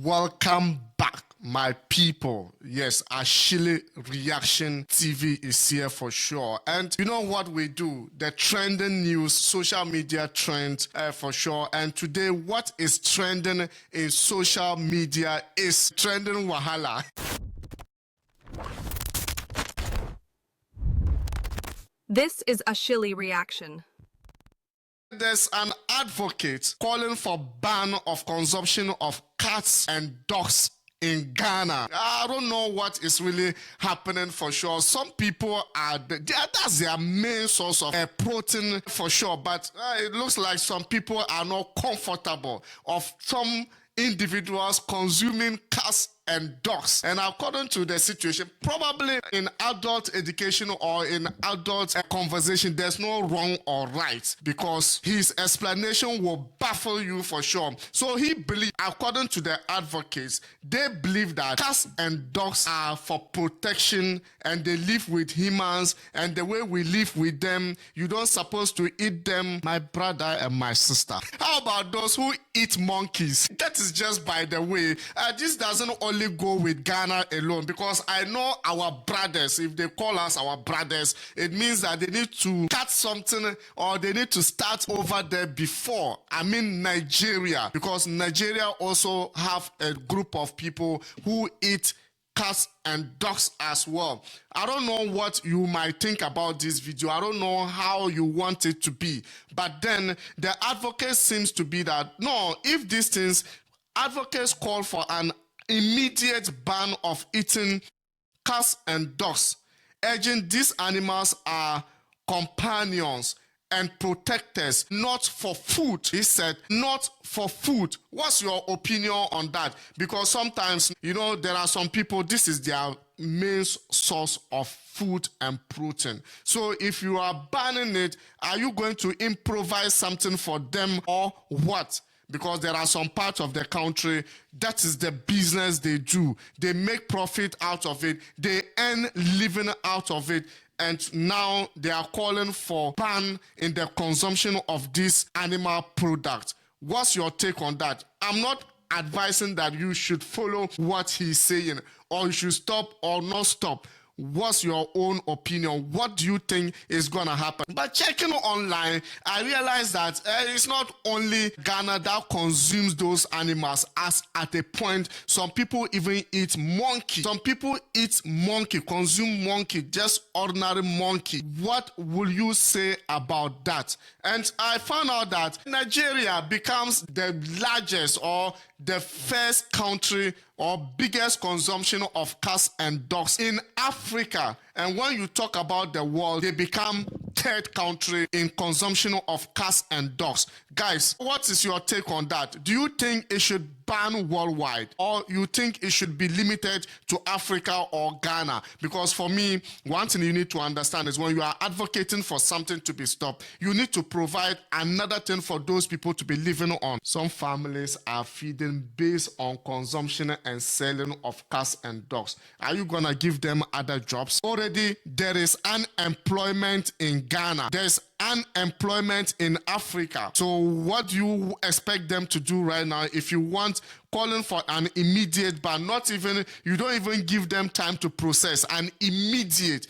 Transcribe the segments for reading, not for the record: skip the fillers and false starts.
Welcome back, my people. Yes, Ashili Reaction TV is here for sure. And you know what we do? The trending news, social media trends for sure. And today, what is trending in social media is trending wahala. This is Ashili Reaction. There's an advocate calling for ban of consumption of cats and dogs in Ghana. I don't know what is really happening for sure. Some people that's their main source of protein for sure, but it looks like some people are not comfortable of some individuals consuming cats and dogs. And according to the situation, probably in adult education or in adult conversation, there's no wrong or right, because his explanation will baffle you for sure. So he believes, according to the advocates, they believe that cats and dogs are for protection and they live with humans, and the way we live with them, you don't supposed to eat them, my brother and my sister. How about those who eat monkeys? That is just by the way. This doesn't only go with Ghana alone, because I know our brothers, if they call us our brothers, it means that they need to cut something or they need to start over there before. I mean Nigeria, because Nigeria also have a group of people who eat cats and dogs as well. I don't know what you might think about this video. I don't know how you want it to be. But then the advocate seems to be that, no, if these things, advocates call for an immediate ban of eating cats and dogs, urging these animals are companions and protectors, not for food. He said, not for food. What's your opinion on that? Because sometimes, you know, there are some people, this is their main source of food and protein. So if you are banning it, are you going to improvise something for them or what? Because there are some parts of the country, that is the business they do. They make profit out of it. They earn living out of it. And now they are calling for ban in the consumption of this animal product. What's your take on that? I'm not advising that you should follow what he's saying, or you should stop or not stop. What's your own opinion? What do you think is gonna happen? But checking online, I realized that it's not only Ghana that consumes those animals. As at a point, some people even eat monkey. Some people eat monkey, consume monkey, just ordinary monkey. What will you say about that? And I found out that Nigeria becomes the largest or the first country or biggest consumption of cats and dogs in Africa. And when you talk about the world, they become third country in consumption of cats and dogs. Guys, what is your take on that? Do you think it should ban worldwide, or you think it should be limited to Africa or Ghana? Because for me, one thing you need to understand is when you are advocating for something to be stopped, you need to provide another thing for those people to be living on. Some families are feeding based on consumption and selling of cats and dogs. Are you gonna give them other jobs? Already there is unemployment in Ghana. There's unemployment in Africa. So what do you expect them to do right now if you want calling for an immediate ban? Not even, you don't even give them time to process. An immediate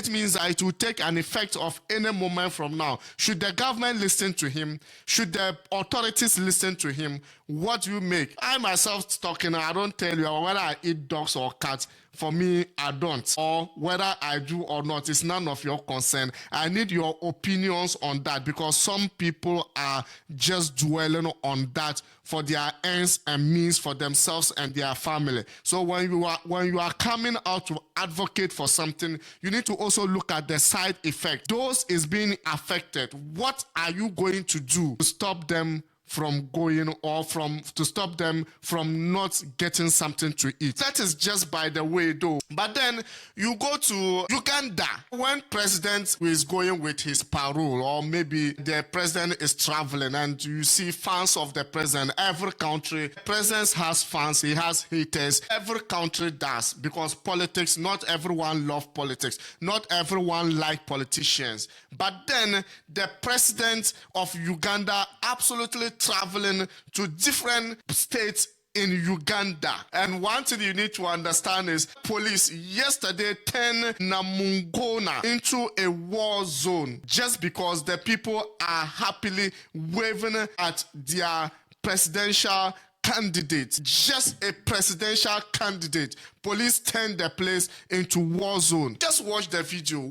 means that it will take an effect of any moment from now. Should the government listen to him? Should the authorities listen to him? What do you make? I myself talking, I don't tell you whether I eat dogs or cats. For me, I don't. Or whether I do or not, it's none of your concern. I need your opinions on that, because some people are just dwelling on that for their ends and means for themselves and their family. So when you are coming out to advocate for something, you need to also look at the side effect. Those is being affected. What are you going to do to stop them from going, or to stop them from not getting something to eat? That is just by the way though. But then you go to Uganda, when president is going with his parole, or maybe the president is traveling and you see fans of the president. Every country, president has fans, he has haters. Every country does, because politics, not everyone loves politics. Not everyone likes politicians. But then the president of Uganda absolutely traveling to different states in Uganda. And one thing you need to understand is police yesterday turned Namungona into a war zone just because the people are happily waving at their presidential candidate. Just a presidential candidate. Police turned the place into war zone. Just watch the video.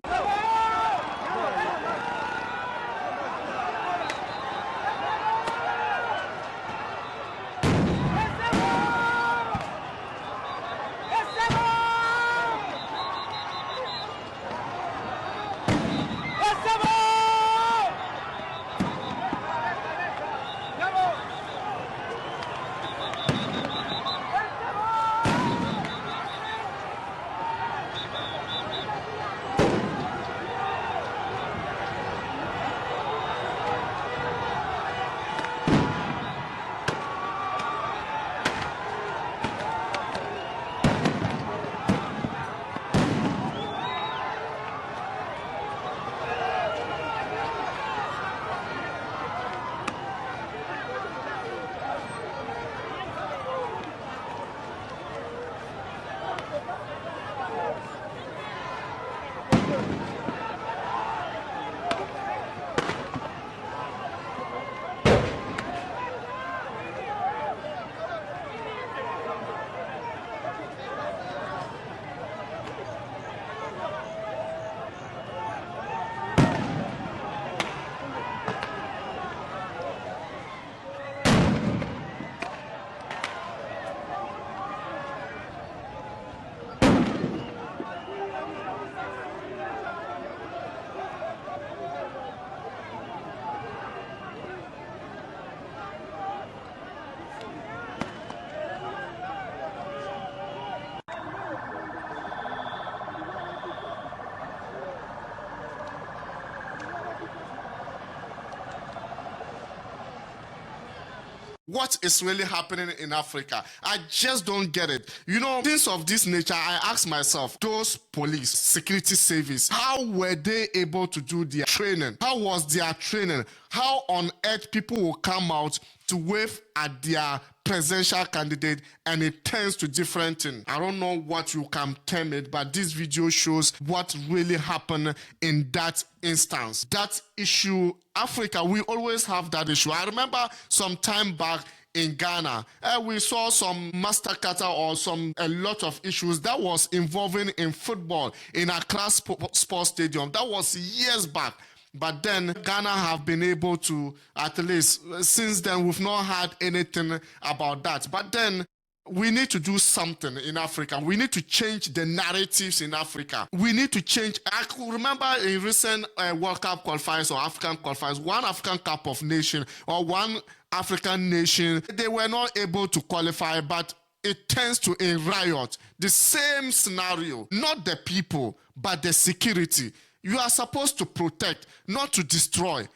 What is really happening in Africa? I just don't get it. You know, things of this nature, I ask myself, those police, security service, how were they able to do their training? How was their training? How on earth people will come out to wave at their presidential candidate and it turns to different thing? I don't know what you can term it, but this video shows what really happened in that instance. That issue, Africa, we always have that issue. I remember some time back in Ghana, we saw some massacre or a lot of issues that was involving in football in Accra Sports Stadium. That was years back. But then Ghana have been able to, at least since then, we've not had anything about that. But then we need to do something in Africa. We need to change the narratives in Africa. We need to change. I could remember in recent World Cup qualifiers or African qualifiers, one African Cup of Nation or one African nation, they were not able to qualify, but it turns to a riot. The same scenario, not the people, but the security. You are supposed to protect, not to destroy.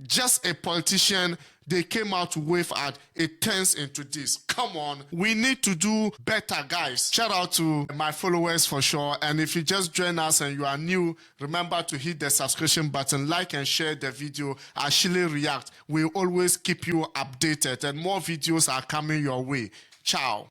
Just a politician, they came out to wave at, it turns into this. Come on, we need to do better, guys. Shout out to my followers for sure. And if you just join us and you are new, remember to hit the subscription button, like and share the video. Ashili React will always keep you updated and more videos are coming your way. Ciao.